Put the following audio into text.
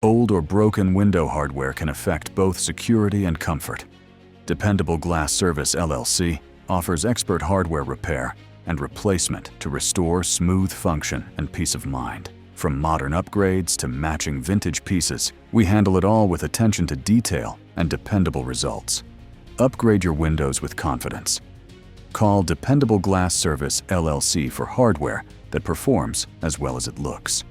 Old or broken window hardware can affect both security and comfort. Dependable Glass Service LLC offers expert hardware repair and replacement to restore smooth function and peace of mind. From modern upgrades to matching vintage pieces, we handle it all with attention to detail and dependable results. Upgrade your windows with confidence. Call Dependable Glass Service LLC for hardware that performs as well as it looks.